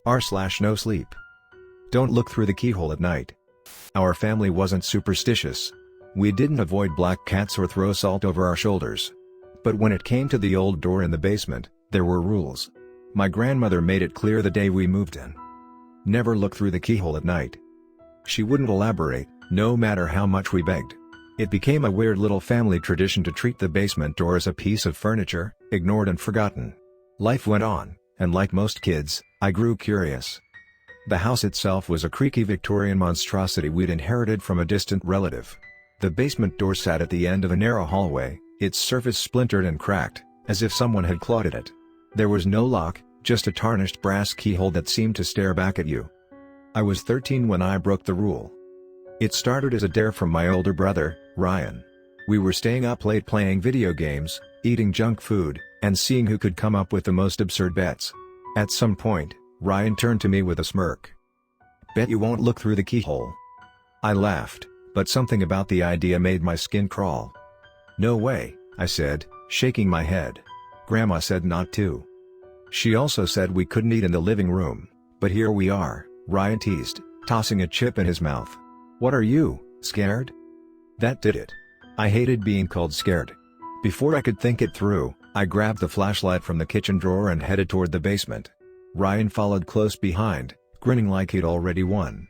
r/NoSleep. Don't look through the keyhole at night. Our family wasn't superstitious. We didn't avoid black cats or throw salt over our shoulders. But when it came to the old door in the basement, there were rules. My grandmother made it clear the day we moved in. Never look through the keyhole at night. She wouldn't elaborate, no matter how much we begged. It became a weird little family tradition to treat the basement door as a piece of furniture, ignored and forgotten. Life went on, and like most kids, I grew curious. The house itself was a creaky Victorian monstrosity we'd inherited from a distant relative. The basement door sat at the end of a narrow hallway, its surface splintered and cracked, as if someone had clawed at it. There was no lock, just a tarnished brass keyhole that seemed to stare back at you. I was 13 when I broke the rule. It started as a dare from my older brother, Ryan. We were staying up late playing video games, eating junk food, and seeing who could come up with the most absurd bets. At some point, Ryan turned to me with a smirk. "Bet you won't look through the keyhole." I laughed, but something about the idea made my skin crawl. "No way," I said, shaking my head. "Grandma said not to. She also said we couldn't eat in the living room, but here we are," Ryan teased, tossing a chip in his mouth. "What are you, scared?" That did it. I hated being called scared. Before I could think it through, I grabbed the flashlight from the kitchen drawer and headed toward the basement. Ryan followed close behind, grinning like he'd already won.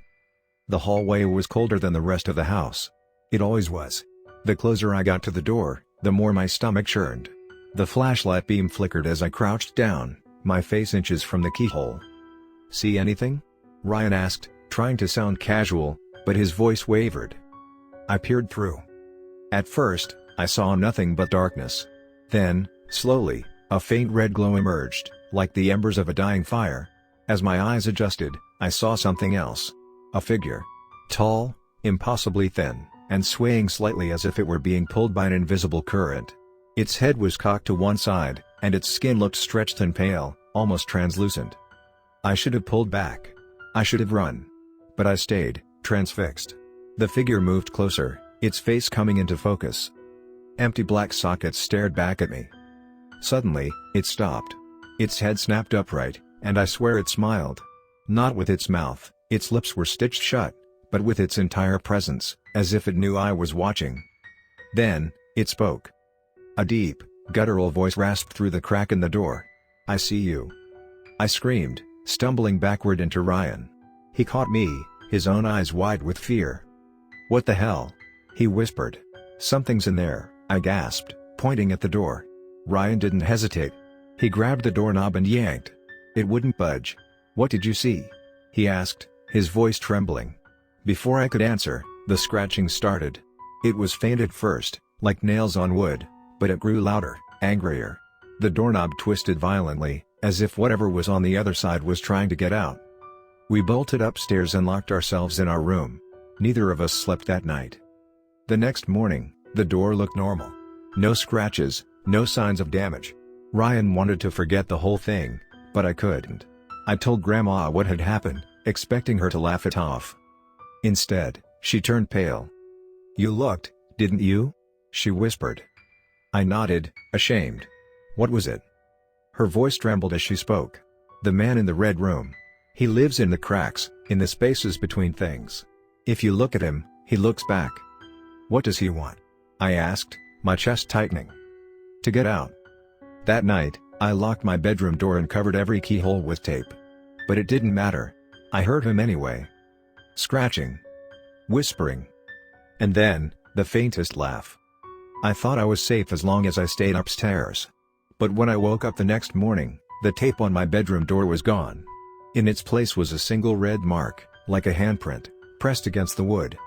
The hallway was colder than the rest of the house. It always was. The closer I got to the door, the more my stomach churned. The flashlight beam flickered as I crouched down, my face inches from the keyhole. "See anything?" Ryan asked, trying to sound casual, but his voice wavered. I peered through. At first, I saw nothing but darkness. Then, slowly, a faint red glow emerged, like the embers of a dying fire. As my eyes adjusted, I saw something else. A figure. Tall, impossibly thin, and swaying slightly as if it were being pulled by an invisible current. Its head was cocked to one side, and its skin looked stretched and pale, almost translucent. I should have pulled back. I should have run. But I stayed, transfixed. The figure moved closer, its face coming into focus. Empty black sockets stared back at me. Suddenly, it stopped. Its head snapped upright, and I swear it smiled. Not with its mouth, its lips were stitched shut, but with its entire presence, as if it knew I was watching. Then, it spoke. A deep, guttural voice rasped through the crack in the door. "I see you." I screamed, stumbling backward into Ryan. He caught me, his own eyes wide with fear. "What the hell?" he whispered. "Something's in there," I gasped, pointing at the door. Ryan didn't hesitate. He grabbed the doorknob and yanked. It wouldn't budge. "What did you see?" he asked, his voice trembling. Before I could answer, the scratching started. It was faint at first, like nails on wood, but it grew louder, angrier. The doorknob twisted violently, as if whatever was on the other side was trying to get out. We bolted upstairs and locked ourselves in our room. Neither of us slept that night. The next morning, the door looked normal. No scratches, no signs of damage. Ryan wanted to forget the whole thing, but I couldn't. I told Grandma what had happened, expecting her to laugh it off. Instead, she turned pale. "You looked, didn't you?" she whispered. I nodded, ashamed. "What was it?" Her voice trembled as she spoke. "The man in the red room. He lives in the cracks, in the spaces between things. If you look at him, he looks back." "What does he want?" I asked, my chest tightening. "To get out." That night, I locked my bedroom door and covered every keyhole with tape. But it didn't matter. I heard him anyway. Scratching. Whispering. And then, the faintest laugh. I thought I was safe as long as I stayed upstairs. But when I woke up the next morning, the tape on my bedroom door was gone. In its place was a single red mark, like a handprint, pressed against the wood.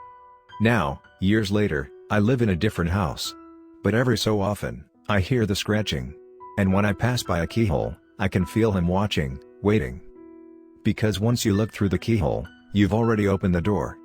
Now, years later, I live in a different house. But every so often, I hear the scratching. And when I pass by a keyhole, I can feel him watching, waiting. Because once you look through the keyhole, you've already opened the door.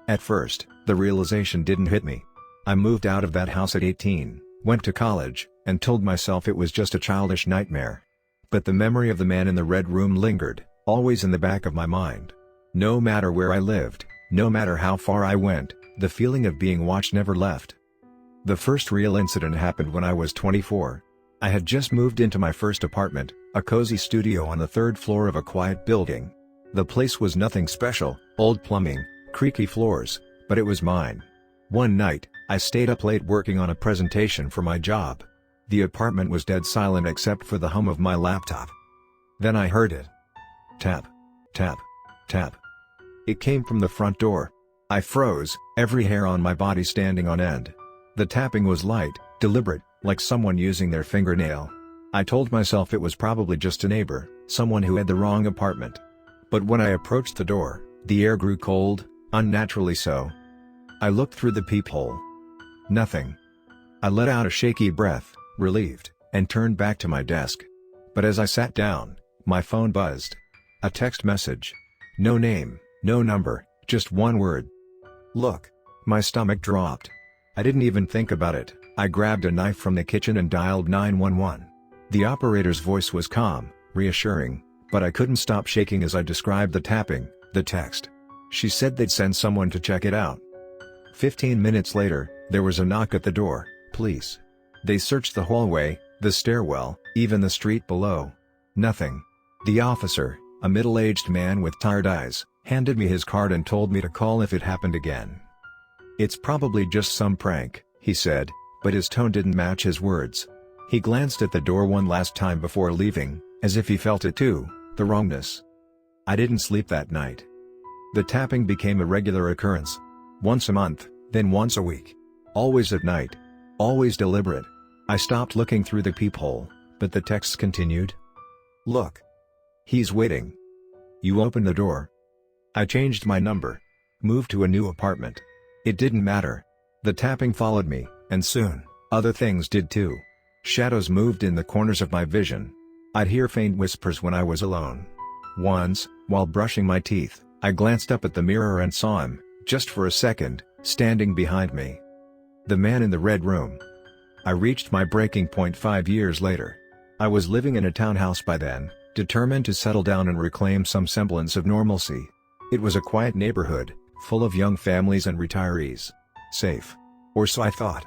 At first, the realization didn't hit me. I moved out of that house at 18, went to college, and told myself it was just a childish nightmare. But the memory of the man in the red room lingered, always in the back of my mind. No matter where I lived, no matter how far I went, the feeling of being watched never left. The first real incident happened when I was 24. I had just moved into my first apartment, a cozy studio on the third floor of a quiet building, The place was nothing special, old plumbing, creaky floors, but it was mine. One night, I stayed up late working on a presentation for my job. The apartment was dead silent except for the hum of my laptop. Then I heard it. Tap. Tap. Tap. It came from the front door. I froze, every hair on my body standing on end. The tapping was light, deliberate, like someone using their fingernail. I told myself it was probably just a neighbor, someone who had the wrong apartment. But when I approached the door, the air grew cold, unnaturally so. I looked through the peephole. Nothing. I let out a shaky breath, relieved, and turned back to my desk. But as I sat down, my phone buzzed. A text message. No name, no number, just one word. Look. My stomach dropped. I didn't even think about it. I grabbed a knife from the kitchen and dialed 911. The operator's voice was calm, reassuring, but I couldn't stop shaking as I described the tapping, the text. She said they'd send someone to check it out. 15 minutes later, there was a knock at the door. Police. They searched the hallway, the stairwell, even the street below. Nothing. The officer, a middle-aged man with tired eyes, handed me his card and told me to call if it happened again. It's probably just some prank, he said, but his tone didn't match his words. He glanced at the door one last time before leaving, as if he felt it too, the wrongness. I didn't sleep that night. The tapping became a regular occurrence. Once a month, then once a week. Always at night. Always deliberate. I stopped looking through the peephole, but the texts continued. Look. He's waiting. You open the door. I changed my number. Moved to a new apartment. It didn't matter. The tapping followed me, and soon, other things did too. Shadows moved in the corners of my vision. I'd hear faint whispers when I was alone. Once, while brushing my teeth, I glanced up at the mirror and saw him, just for a second, standing behind me. The man in the red room. I reached my breaking point 5 years later. I was living in a townhouse by then, determined to settle down and reclaim some semblance of normalcy. It was a quiet neighborhood, full of young families and retirees. Safe. Or so I thought.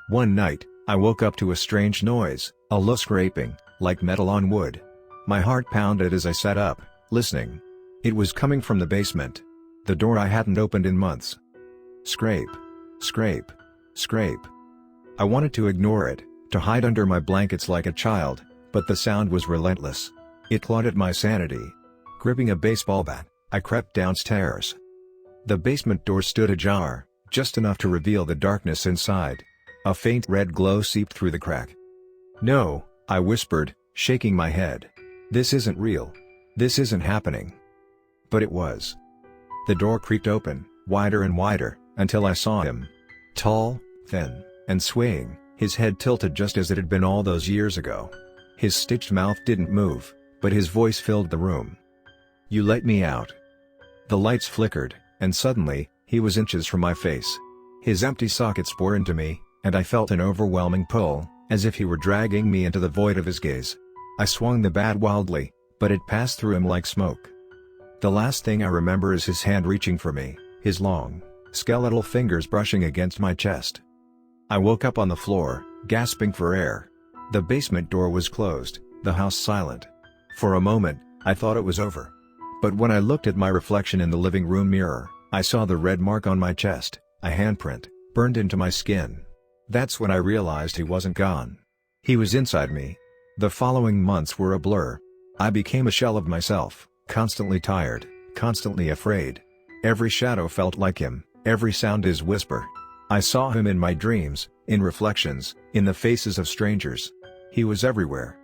One night, I woke up to a strange noise, a low scraping, like metal on wood. My heart pounded as I sat up, listening. It was coming from the basement. The door I hadn't opened in months. Scrape. Scrape. Scrape. I wanted to ignore it, to hide under my blankets like a child, but the sound was relentless. It clawed at my sanity. Gripping a baseball bat, I crept downstairs. The basement door stood ajar, just enough to reveal the darkness inside. A faint red glow seeped through the crack. No, I whispered, shaking my head. This isn't real. This isn't happening. But it was. The door creaked open, wider and wider, until I saw him. Tall, thin, and swaying, his head tilted just as it had been all those years ago. His stitched mouth didn't move, but his voice filled the room. You let me out. The lights flickered, and suddenly, he was inches from my face. His empty sockets bore into me, and I felt an overwhelming pull, as if he were dragging me into the void of his gaze. I swung the bat wildly, but it passed through him like smoke. The last thing I remember is his hand reaching for me, his long, skeletal fingers brushing against my chest. I woke up on the floor, gasping for air. The basement door was closed, the house silent. For a moment, I thought it was over. But when I looked at my reflection in the living room mirror, I saw the red mark on my chest, a handprint, burned into my skin. That's when I realized he wasn't gone. He was inside me. The following months were a blur. I became a shell of myself, constantly tired, constantly afraid. Every shadow felt like him, every sound his whisper. I saw him in my dreams, in reflections, in the faces of strangers. He was everywhere.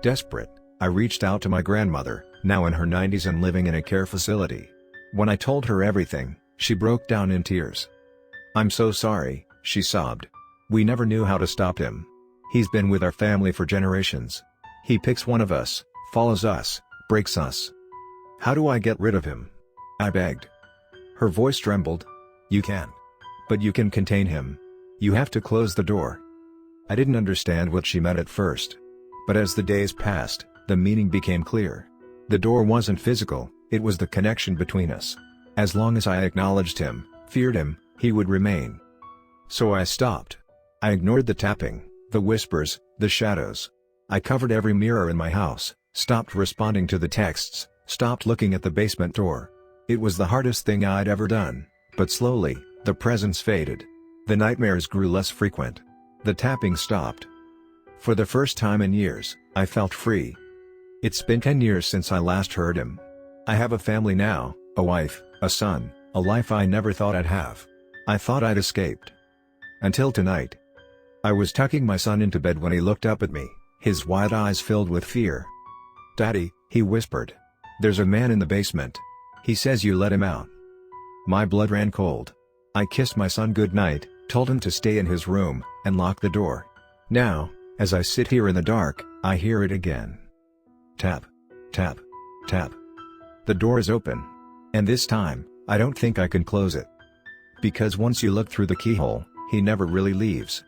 Desperate, I reached out to my grandmother, now in her 90s and living in a care facility. When I told her everything, she broke down in tears. I'm so sorry, she sobbed. We never knew how to stop him. He's been with our family for generations. He picks one of us, follows us, breaks us. How do I get rid of him? I begged. Her voice trembled. You can. But you can contain him. You have to close the door. I didn't understand what she meant at first. But as the days passed, the meaning became clear. The door wasn't physical, it was the connection between us. As long as I acknowledged him, feared him, he would remain. So I stopped. I ignored the tapping, the whispers, the shadows. I covered every mirror in my house, stopped responding to the texts, Stopped looking at the basement door. It was the hardest thing I'd ever done, but slowly, the presence faded. The nightmares grew less frequent. The tapping stopped. For the first time in years, I felt free. It's been 10 years since I last heard him. I have a family now, a wife, a son, a life I never thought I'd have. I thought I'd escaped. Until tonight. I was tucking my son into bed when he looked up at me, his wide eyes filled with fear. "Daddy," he whispered. "There's a man in the basement. He says you let him out." My blood ran cold. I kissed my son goodnight, told him to stay in his room, and locked the door. Now, as I sit here in the dark, I hear it again. Tap. Tap. Tap. The door is open. And this time, I don't think I can close it. Because once you look through the keyhole, he never really leaves.